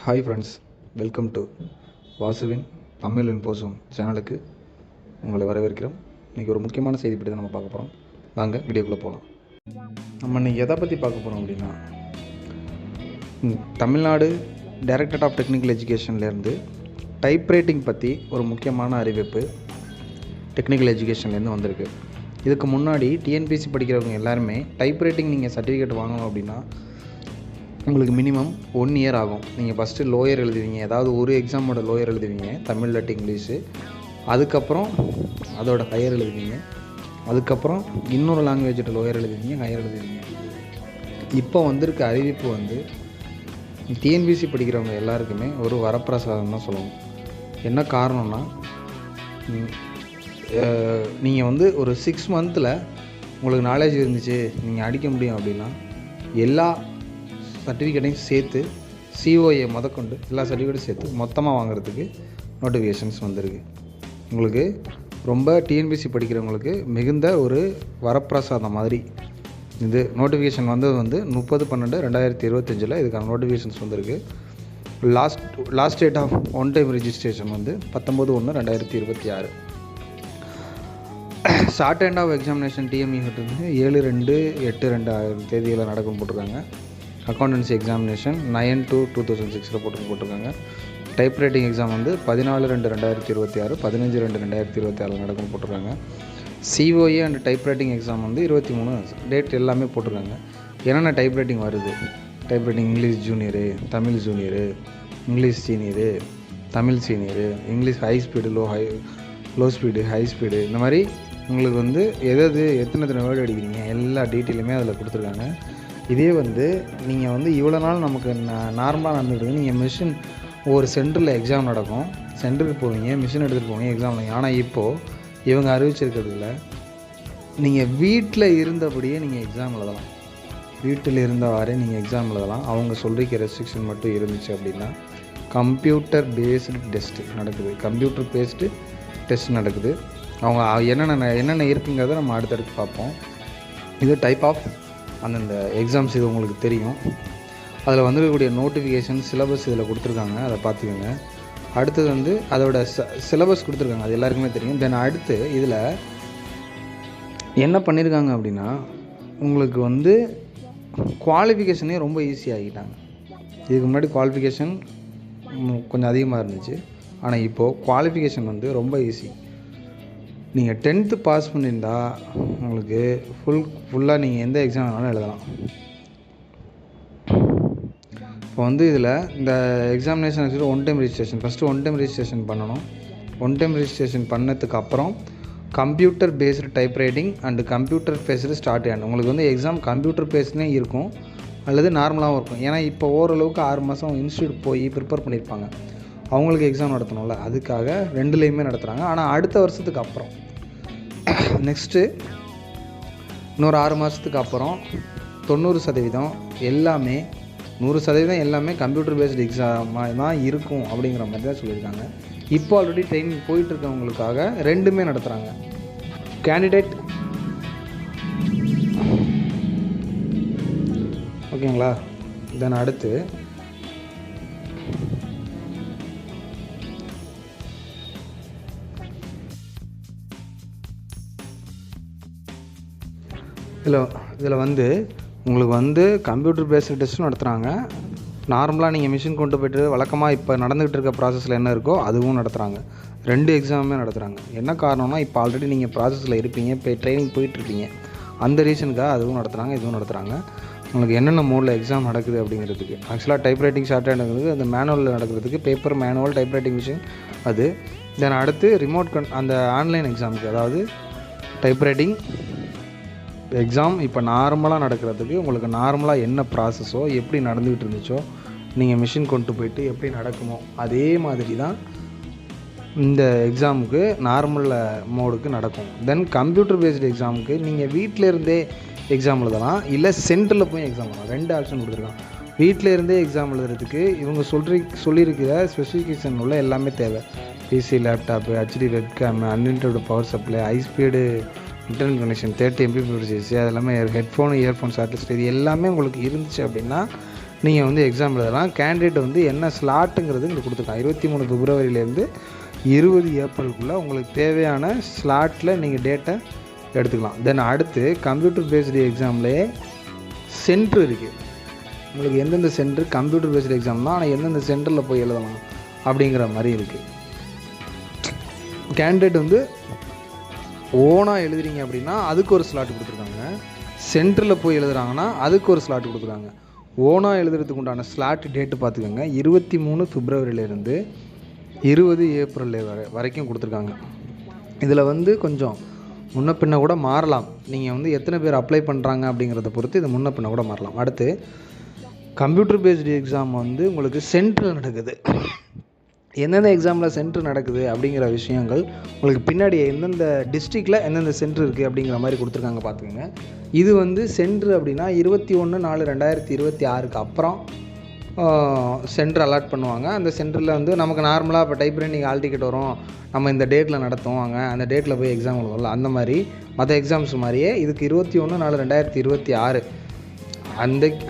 Hi friends, welcome to வாசுவின் தமிழ் இன்போசம் சேனலுக்கு உங்களை வரவேற்கிறோம். இன்றைக்கி ஒரு முக்கியமான செய்தி பற்றி தான் நம்ம பார்க்க போகிறோம். வாங்க வீடியோக்குள்ளே போகலாம். நம்ம இன்றைக்கி எதை பற்றி பார்க்க போகிறோம் அப்படின்னா, தமிழ்நாடு டைரக்டரேட் ஆஃப் டெக்னிக்கல் எஜுகேஷன்லேருந்து டைப்ரைட்டிங் பற்றி ஒரு முக்கியமான அறிவிப்பு டெக்னிக்கல் எஜுகேஷன்லேருந்து வந்திருக்கு. இதுக்கு முன்னாடி டிஎன்பிஎஸ்சி படிக்கிறவங்க எல்லாருமே டைப்ரைட்டிங் நீங்கள் சர்டிஃபிகேட் வாங்கணும் அப்படின்னா உங்களுக்கு மினிமம் 1 இயர் ஆகும். நீங்கள் ஃபஸ்ட்டு லோயர் எழுதுவீங்க, ஏதாவது ஒரு எக்ஸாமோட லோயர் எழுதுவீங்க, தமிழ் இல்லாட்டி இங்கிலீஷு. அதுக்கப்புறம் அதோட ஹையர் எழுதுவீங்க. அதுக்கப்புறம் இன்னொரு லாங்குவேஜோட லோயர் எழுதுவீங்க, ஹையர் எழுதுவீங்க. இப்போ வந்திருக்க அறிவிப்பு டிஎன்பிஎஸ்சி படிக்கிறவங்க எல்லாருக்குமே ஒரு வரப்பிரசாதம் தான் சொல்லணும். என்ன காரணம்னா, நீங்கள் ஒரு 6 மந்தில் உங்களுக்கு நாலேஜ் இருந்துச்சு, நீங்கள் அடிக்க முடியும் அப்படின்னா எல்லா சர்டிஃபிகேட்டையும் சேர்த்து சிஓஏ முதற்கொண்டு எல்லா சர்டிஃபிகேட்டும் சேர்த்து மொத்தமாக வாங்குறதுக்கு நோட்டிஃபிகேஷன்ஸ் வந்திருக்கு. உங்களுக்கு ரொம்ப டிஎன்பிஎஸ்சி படிக்கிறவங்களுக்கு மிகுந்த ஒரு வரப்பிரசாதம் மாதிரி இது நோட்டிஃபிகேஷன் வந்தது 30/12/2025 இதுக்கான நோட்டிஃபிகேஷன்ஸ் வந்திருக்கு. Last date of one time registration 19/1/2026. Shorthand of examination DME 7/2/8/2000 தேதியில் நடக்கும் போட்டிருக்காங்க. அக்கௌண்டன்சி எக்ஸாமினேஷன் 9/2/2006 போட்டிருக்காங்க. டைப்ரைட்டிங் எக்ஸாம் 14/2/2026, 15/2/2026 நடக்கும் போட்டிருக்காங்க. COA and typewriting exam 23 date எல்லாமே போட்டிருக்காங்க. என்னென்ன டைப்ரைட்டிங் வருது? Typewriting English junior, Tamil junior, English senior, Tamil senior, English high speed, low speed, high speed, இந்த மாதிரி உங்களுக்கு எத்தனை வேர்டு அடிக்கிறீங்க எல்லா டீட்டெயிலுமே அதில் கொடுத்துருக்காங்க. இதே நீங்கள் இவ்வளோ நாள் நமக்கு நார்மலாக நடந்துக்கிட்டு நீங்கள் மிஷின் ஒரு சென்டரில் எக்ஸாம் நடக்கும், சென்டருக்கு போவீங்க, மிஷின் எடுத்துகிட்டு போவீங்க, எக்ஸாம் பண்ணீங்க. ஆனால் இப்போது இவங்க அறிவிச்சிருக்கிறதுல நீங்கள் வீட்டில் இருந்தபடியே நீங்கள் எக்ஸாம் எழுதலாம். வீட்டில் இருந்தவாறே நீங்கள் எக்ஸாம் எழுதலாம். அவங்க சொல்லிக்க ரெஸ்ட்ரிக்ஷன் மட்டும் இருந்துச்சு அப்படின்னா கம்ப்யூட்டர் பேஸ்டு டெஸ்ட் நடக்குது. அவங்க என்னென்ன இருக்குங்கிறத நம்ம அடுத்தடுத்து பார்ப்போம். இது டைப் ஆஃப் அந்தந்த எக்ஸாம்ஸ், இது உங்களுக்கு தெரியும். அதில் வந்துருக்கக்கூடிய நோட்டிஃபிகேஷன், சிலபஸ் இதில் கொடுத்துருக்காங்க, அதை பார்த்துக்கோங்க. அடுத்தது அதோட சிலபஸ் கொடுத்துருக்காங்க, அது எல்லாருக்குமே தெரியும். தென் அடுத்து இதில் என்ன பண்ணியிருக்காங்க அப்படின்னா, உங்களுக்கு குவாலிஃபிகேஷனே ரொம்ப ஈஸியாகிட்டாங்க. இதுக்கு முன்னாடி குவாலிஃபிகேஷன் கொஞ்சம் அதிகமாக இருந்துச்சு, ஆனால் இப்போது குவாலிஃபிகேஷன் ரொம்ப ஈஸி. நீங்கள் 10th பாஸ் பண்ணியிருந்தால் உங்களுக்கு ஃபுல்லாக நீங்கள் எந்த எக்ஸாம் வேணாலும் எழுதலாம். இப்போ இதில் இந்த examination actually one time registration பண்ணணும். ஒன் டைம் ரிஜிஸ்ட்ரேஷன் பண்ணதுக்கு அப்புறம் computer based typewriting and computer based start hand. உங்களுக்கு எக்ஸாம் கம்ப்யூட்டர் பேஸ்டுனே இருக்கும் அல்லது நார்மலாகவும் இருக்கும். ஏன்னா இப்போ ஓரளவுக்கு 6 மாதம் இன்ஸ்டியூட் போய் ப்ரிப்பேர் பண்ணியிருப்பாங்க, அவங்களுக்கு எக்ஸாம் நடத்தணும்ல, அதுக்காக 2லேயுமே நடத்துகிறாங்க. ஆனால் அடுத்த வருஷத்துக்கு அப்புறம் நெக்ஸ்ட்டு இன்னொரு 6 மாதத்துக்கு அப்புறம் 90% எல்லாமே 100% எல்லாமே கம்ப்யூட்டர் பேஸ்டு எக்ஸாமாக தான் இருக்கும் அப்படிங்கிற மாதிரி தான் சொல்லியிருக்காங்க. இப்போ ஆல்ரெடி ட்ரைனிங் போயிட்டுருக்கவங்களுக்காக 2மே நடத்துகிறாங்க. கேண்டிடேட் ஓகேங்களா? தென் அடுத்து இதில் உங்களுக்கு கம்ப்யூட்டர் பேஸ்டு டெஸ்ட்டும் நடத்துகிறாங்க. நார்மலாக நீங்கள் மிஷின் கொண்டு போய்ட்டு வழக்கமாக இப்போ நடந்துகிட்டு இருக்க ப்ராசஸில் என்ன இருக்கோ அதுவும் நடத்துகிறாங்க. 2 எக்ஸாமுமே நடத்துகிறாங்க. என்ன காரணம்னா, இப்போ ஆல்ரெடி நீங்கள் ப்ராசஸில் இருப்பீங்க, இப்போ ட்ரைனிங் போயிட்டுருப்பீங்க, அந்த ரீசனுக்காக அதுவும் நடத்துகிறாங்க, இதுவும் நடத்துகிறாங்க. உங்களுக்கு என்னென்ன மோடில் எக்ஸாம் நடக்குது அப்படிங்கிறதுக்கு. ஆக்சுவலாக டைப்ரைட்டிங் ஷார்ட் ஹேண்டுங்கிறது அந்த மேனுவலில் நடக்கிறதுக்கு பேப்பர் மேனுவல் டைப்ரைட்டிங் மிஷின் அது. தென் அடுத்து அந்த ஆன்லைன் எக்ஸாமுக்கு, அதாவது டைப்ரைட்டிங் எக்ஸாம் இப்போ நார்மலாக நடக்கிறதுக்கு உங்களுக்கு நார்மலாக என்ன ப்ராசஸோ எப்படி நடந்துக்கிட்டு இருந்துச்சோ, நீங்கள் மிஷின் கொண்டு போயிட்டு எப்படி நடக்குமோ அதே மாதிரி தான் இந்த எக்ஸாமுக்கு நார்மல் மோடுக்கு நடக்கும். தென் கம்ப்யூட்டர் பேஸ்டு எக்ஸாமுக்கு நீங்கள் வீட்டில் இருந்தே எக்ஸாம் எழுதலாம், இல்லை சென்டரில் போய் எக்ஸாம் எழுதலாம். 2 ஆப்ஷன் கொடுத்துருக்காங்க. வீட்டில் இருந்தே எக்ஸாம் எழுதுறதுக்கு இவங்க சொல்லியிருக்கிற ஸ்பெசிஃபிகேஷன் உள்ள எல்லாமே தேவை. PC, laptop, HD webcam, unlimited power supply, high speed internet connection, 30 Mbps, அது எல்லாமே ஹெட்ஃபோன், இயர்ஃபோன்ஸ், அட்லீஸ்ட் இது எல்லாமே உங்களுக்கு இருந்துச்சு அப்படின்னா நீங்கள் வந்து எக்ஸாம் எழுதலாம். கேண்டிடேட் வந்து என்ன ஸ்லாட்டுங்கிறது இங்கே கொடுத்துருக்காங்க. 23 பிப்ரவரியிலேருந்து 20 ஏப்ரலுக்குள்ளே உங்களுக்கு தேவையான ஸ்லாட்டில் நீங்கள் டேட்டை எடுத்துக்கலாம். தென் அடுத்து கம்ப்யூட்டர் பேஸ்டு எக்ஸாம்லேயே சென்ட்ரு இருக்குது. உங்களுக்கு எந்தெந்த சென்ட்ரு கம்ப்யூட்டர் பேஸ்டு எக்ஸாம் தான், ஆனால் எந்தெந்த சென்டரில் போய் எழுதலாம் அப்படிங்கிற மாதிரி இருக்குது. கேண்டிடேட் வந்து ஓனாக எழுதுறீங்க அப்படின்னா அதுக்கு ஒரு ஸ்லாட் கொடுத்துருக்காங்க. சென்டரில் போய் எழுதுறாங்கன்னா அதுக்கு ஒரு ஸ்லாட் கொடுத்துருக்காங்க. ஓனாக எழுதுறதுக்கு உண்டான ஸ்லாட் டேட்டு பார்த்துக்கோங்க. 23 பிப்ரவரியிலேருந்து 20 ஏப்ரல் வரைக்கும் கொடுத்துருக்காங்க. இதில் வந்து கொஞ்சம் முன்ன பின்ன கூட மாறலாம். நீங்கள் வந்து எத்தனை பேர் அப்ளை பண்ணுறாங்க அப்படிங்கிறத பொறுத்து இது முன்ன பின்ன கூட மாறலாம். அடுத்து கம்ப்யூட்டர் பேஸ்டு எக்ஸாம் வந்து உங்களுக்கு சென்டரில் நடக்குது. எந்தெந்த எக்ஸாமில் சென்ட்ரு நடக்குது அப்படிங்கிற விஷயங்கள் உங்களுக்கு பின்னாடி எந்தெந்த டிஸ்ட்ரிக்டில் எந்தெந்த சென்ட்ரு இருக்குது அப்படிங்கிற மாதிரி கொடுத்துருக்காங்க பார்த்துக்கோங்க. இது வந்து சென்ட்ரு அப்படின்னா 21/4/2026 அப்புறம் சென்ட்ரு அலாட் பண்ணுவாங்க. அந்த சென்டரில் வந்து நமக்கு நார்மலாக இப்போ டைப் ரைட்டிங் ஹால் டிக்கெட் வரும், நம்ம இந்த டேட்டில் நடத்துவாங்க, அந்த டேட்டில் போய் எக்ஸாம் எழுதலாம். அந்த மாதிரி மற்ற எக்ஸாம்ஸ் மாதிரியே இதுக்கு 21/4/2026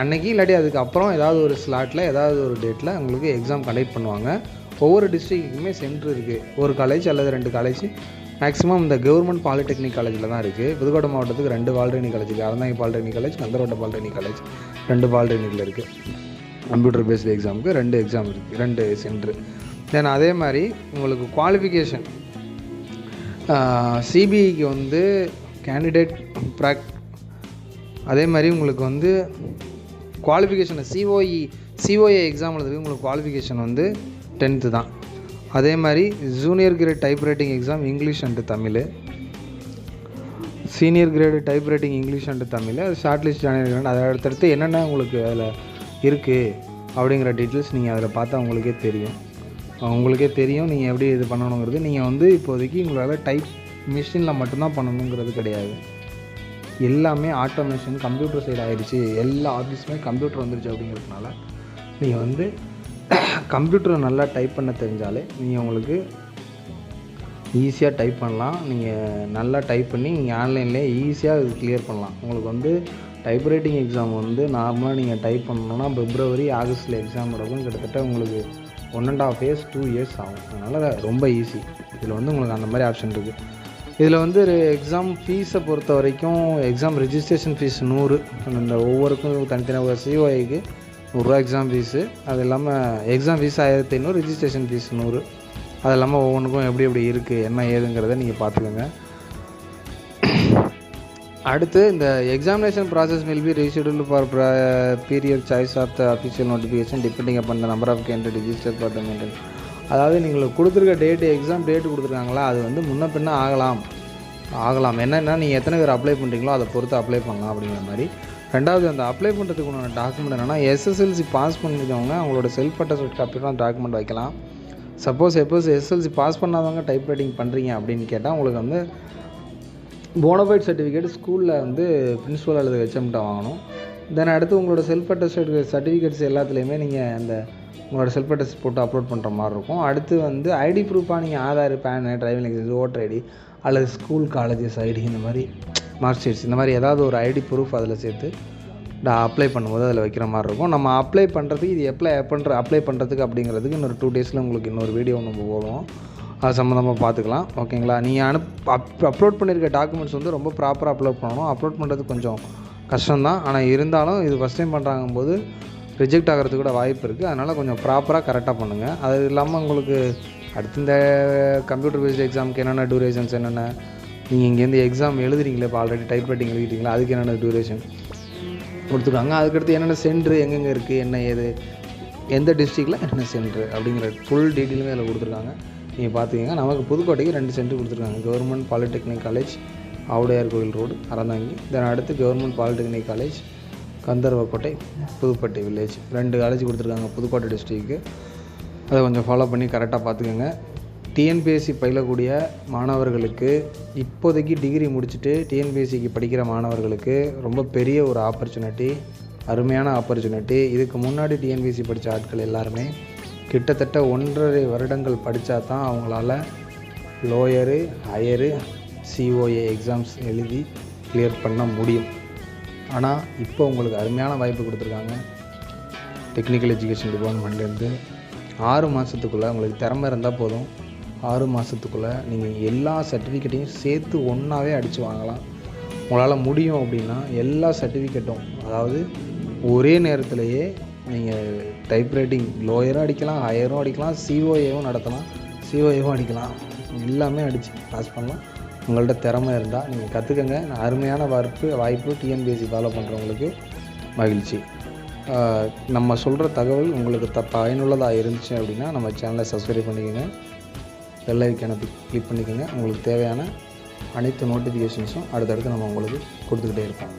அன்னைக்கு இல்லாட்டி அதுக்கப்புறம் ஏதாவது ஒரு ஸ்லாட்டில் ஏதாவது ஒரு டேட்டில் உங்களுக்கு எக்ஸாம் கண்டக்ட் பண்ணுவாங்க. ஒவ்வொரு டிஸ்ட்ரிக்ட்டுக்குமே சென்ட்ரு இருக்குது. ஒரு காலேஜ் அல்லது 2 காலேஜ் மேக்ஸிமம் இந்த கவர்மெண்ட் பாலிடெக்னிக் காலேஜில் தான் இருக்குது. புதுக்கோட்டை மாவட்டத்துக்கு 2 பாலிடெக்னிக் காலேஜ் இருக்குது. Aranthangi polytechnic college, Kandarottai polytechnic college, 2 பாலிடெக்னிக்கில் இருக்குது. கம்ப்யூட்டர் பேஸ்டு எக்ஸாமுக்கு 2 எக்ஸாம் இருக்குது, 2 சென்ட்ரு. தென் அதே மாதிரி உங்களுக்கு குவாலிஃபிகேஷன் சிபிஐக்கு வந்து கேண்டிடேட் அதே மாதிரி உங்களுக்கு வந்து குவாலிஃபிகேஷன் சிஓஏ எக்ஸாம் எழுதுறதுக்கு உங்களுக்கு குவாலிஃபிகேஷன் வந்து 10th தான். அதே மாதிரி junior great type writing exam English and Tamil, senior grade type writing English and Tamil, அது ஷார்ட் லிஸ்ட் ஜாயின். அதை அடுத்தடுத்து என்னென்ன உங்களுக்கு அதில் இருக்குது அப்படிங்கிற டீட்டெயில்ஸ் நீங்கள் அதில் பார்த்தா உங்களுக்கே தெரியும் நீங்கள் எப்படி இது பண்ணணுங்கிறது. நீங்கள் வந்து இப்போதைக்கு உங்களால் டைப் மிஷினில் மட்டும்தான் பண்ணணுங்கிறது கிடையாது. எல்லாமே ஆட்டோமேஷன் கம்ப்யூட்டர் சைடு ஆகிடுச்சு. எல்லா ஆஃபீஸுமே கம்ப்யூட்டர் வந்துடுச்சு. அப்படிங்கிறதுனால நீங்கள் வந்து கம்ப்யூட்டரை நல்லா டைப் பண்ண தெரிஞ்சாலே நீங்கள் உங்களுக்கு ஈஸியாக டைப் பண்ணலாம். நீங்கள் நல்லா டைப் பண்ணி நீங்கள் ஆன்லைன்லேயே ஈஸியாக இது கிளியர் பண்ணலாம். உங்களுக்கு வந்து டைப் ரைட்டிங் எக்ஸாம் வந்து நார்மலாக நீங்கள் டைப் பண்ணணுன்னா பிப்ரவரி ஆகஸ்ட்டில் எக்ஸாம் நடக்கும். கிட்டத்தட்ட உங்களுக்கு 1.5 years 2 years ஆகும். அதனால் ரொம்ப ஈஸி. இதில் வந்து உங்களுக்கு அந்த மாதிரி ஆப்ஷன் இருக்குது. இதில் வந்து எக்ஸாம் ஃபீஸை பொறுத்த வரைக்கும் எக்ஸாம் ரெஜிஸ்ட்ரேஷன் ஃபீஸ் 100. அந்த ஒவ்வொருக்கும் தனித்தனியாக சிஓஐக்கு 100 எக்ஸாம் ஃபீஸு. அது இல்லாமல் எக்ஸாம் ஃபீஸ் 1500, ரெஜிஸ்ட்ரேஷன் ஃபீஸ் 100. அது இல்லாமல் ஒவ்வொன்றுக்கும் எப்படி இருக்குது என்ன ஏதுங்கிறத நீங்கள் பார்த்துக்கோங்க. அடுத்து இந்த examination process will be rescheduled for period choice of the official notification depending upon the number of candidate register for the maintenance. அதாவது நீங்கள் கொடுத்துருக்க எக்ஸாம் டேட்டு கொடுத்துருக்காங்களா, அது வந்து முன்ன பின்ன ஆகலாம். என்னென்னா நீங்கள் எத்தனை பேர் அப்ளை பண்ணுறீங்களோ அதை பொறுத்து அப்ளை பண்ணலாம் அப்படிங்கிற மாதிரி. ரெண்டாவது அந்த அப்ளை பண்ணுறதுக்கு உண்டான டாக்குமெண்ட் என்னென்னா SSLC பாஸ் பண்ணியிருக்கவங்க அவங்களோட செல்ஃப் அட்டஸ்டட் காப்பிலாம் டாக்குமெண்ட் வைக்கலாம். சப்போஸ் SSLC பாஸ் பண்ணாதவங்க டைப் ரைட்டிங் பண்ணுறீங்க அப்படின்னு கேட்டால் உங்களுக்கு வந்து போனஃபைட் சர்டிஃபிகேட் ஸ்கூலில் வந்து பிரின்ஸிபல் அல்லது ஹெச்எம்கிட்ட வாங்கணும். தென் அடுத்து உங்களோட செல்ஃப் அட்டஸ்டட் சர்டிஃபிகேட்ஸ் எல்லாத்துலேயுமே நீங்கள் அந்த உங்களோட செல்ஃப் அட்டஸ்ட் போட்டு அப்லோட் பண்ணுற மாதிரி இருக்கும். அடுத்து வந்து ஐடி ப்ரூஃபாக நீங்கள் Aadhaar, PAN, driving licence, voter ID அல்லது ஸ்கூல் காலேஜஸ் ஐடி, இந்த மாதிரி மார்க் ஷீட்ஸ், இந்த மாதிரி ஏதாவது ஒரு ஐடி ப்ரூஃப் அதில் சேர்த்து அப்ளை பண்ணும்போது அதில் வைக்கிற மாதிரி இருக்கும். நம்ம அப்ளை பண்ணுறதுக்கு இது அப்ளை பண்ணுறதுக்கு அப்படிங்கிறதுக்கு இன்னொரு 2 daysல உங்களுக்கு இன்னொரு வீடியோ நம்ம போடுவோம். அது சம்மந்தமாக பார்த்துக்கலாம். ஓகேங்களா? நீங்கள் அப்லோட் பண்ணியிருக்க டாக்குமெண்ட்ஸ் வந்து ரொம்ப ப்ராப்பராக அப்லோட் பண்ணணும். அப்லோட் பண்ணுறது கொஞ்சம் கஷ்டம்தான். ஆனால் இருந்தாலும் இது ஃபஸ்ட் டைம் பண்ணுறாங்கும்போது ரிஜெக்ட் ஆகிறதுக்கு கூட வாய்ப்பு இருக்குது. அதனால் கொஞ்சம் ப்ராப்பராக கரெக்டாக பண்ணுங்கள். அது இல்லாமல் உங்களுக்கு அடுத்து இந்த கம்ப்யூட்டர் பேஸ்டு எக்ஸாமுக்கு என்னென்ன டியூரேஷன்ஸ், என்னென்ன நீங்கள் இங்கேருந்து எக்ஸாம் எழுதுறீங்களே, இப்போ ஆல்ரெடி டைப் ரைட்டிங் எழுதிட்டீங்களா, அதுக்கு என்னென்ன டியூரேஷன் கொடுத்துருக்காங்க, அதுக்கடுத்து என்னென்ன சென்ட்ரு எங்கெங்கே இருக்குது, என்ன ஏது, எந்த டிஸ்ட்ரிக்டில் என்னென்ன சென்ட்ரு அப்படிங்கிற ஃபுல் டீட்டெயிலுமே அதில் கொடுத்துருக்காங்க. நீங்கள் பார்த்துக்கங்க. நமக்கு புதுக்கோட்டைக்கு 2 சென்ட்ரு கொடுத்துருக்காங்க. Government polytechnic college Avudaiyar Kovil road Aranthangi, then அடுத்து government polytechnic college Gandarvakottai Pudupatti village. 2 college கொடுத்துருக்காங்க புதுக்கோட்டை டிஸ்ட்ரிக்ட்டுக்கு. அதை கொஞ்சம் ஃபாலோ பண்ணி கரெக்டாக பார்த்துக்கோங்க. டிஎன்பிஎஸ்சி பயிலக்கூடிய மாணவர்களுக்கு இப்போதைக்கு டிகிரி முடிச்சுட்டு டிஎன்பிஎஸ்சிக்கு படிக்கிற மாணவர்களுக்கு ரொம்ப பெரிய ஒரு ஆப்பர்ச்சுனிட்டி, அருமையான ஆப்பர்ச்சுனிட்டி. இதுக்கு முன்னாடி டிஎன்பிஎஸ்சி படித்த ஆட்கள் எல்லாருமே கிட்டத்தட்ட 1.5 வருடங்கள் படித்தா தான் அவங்களால லோயரு, ஹையரு, சிஓஏ எக்ஸாம்ஸ் எழுதி கிளியர் பண்ண முடியும். ஆனால் இப்போ உங்களுக்கு அருமையான வாய்ப்பு கொடுத்துருக்காங்க. டெக்னிக்கல் எஜுகேஷன் டிபார்ட்மெண்ட்லேருந்து 6 மாதத்துக்குள்ளே உங்களுக்கு திறமை இருந்தால் போதும். 6 மாதத்துக்குள்ளே நீங்கள் எல்லா சர்டிஃபிகேட்டையும் சேர்த்து ஒன்றாவே அடித்து வாங்கலாம். உங்களால் முடியும் அப்படின்னா எல்லா சர்டிஃபிகேட்டும், அதாவது ஒரே நேரத்திலேயே நீங்கள் டைப்ரைட்டிங் லோயரும் அடிக்கலாம், ஹையரும் அடிக்கலாம், சிஓஏவும் நடத்தலாம், சிஓஏவும் அடிக்கலாம், எல்லாமே அடித்து பாஸ் பண்ணலாம். உங்கள்கிட்ட திறமை இருந்தால் நீங்கள் கற்றுக்கங்க. அருமையான வாய்ப்பு டிஎன்பிஎஸ்சி ஃபாலோ பண்ணுறவங்களுக்கு மகிழ்ச்சி. நம்ம சொல்கிற தகவல் உங்களுக்கு பயனுள்ளதாக இருந்துச்சு அப்படின்னா நம்ம சேனலை சப்ஸ்கிரைப் பண்ணிக்கோங்க, பெல் ஐக்கானை கிளிக் பண்ணிக்கோங்க. உங்களுக்கு தேவையான அனைத்து நோட்டிஃபிகேஷன்ஸும் அடுத்தடுத்து நம்ம உங்களுக்கு கொடுத்துக்கிட்டே இருப்போம்.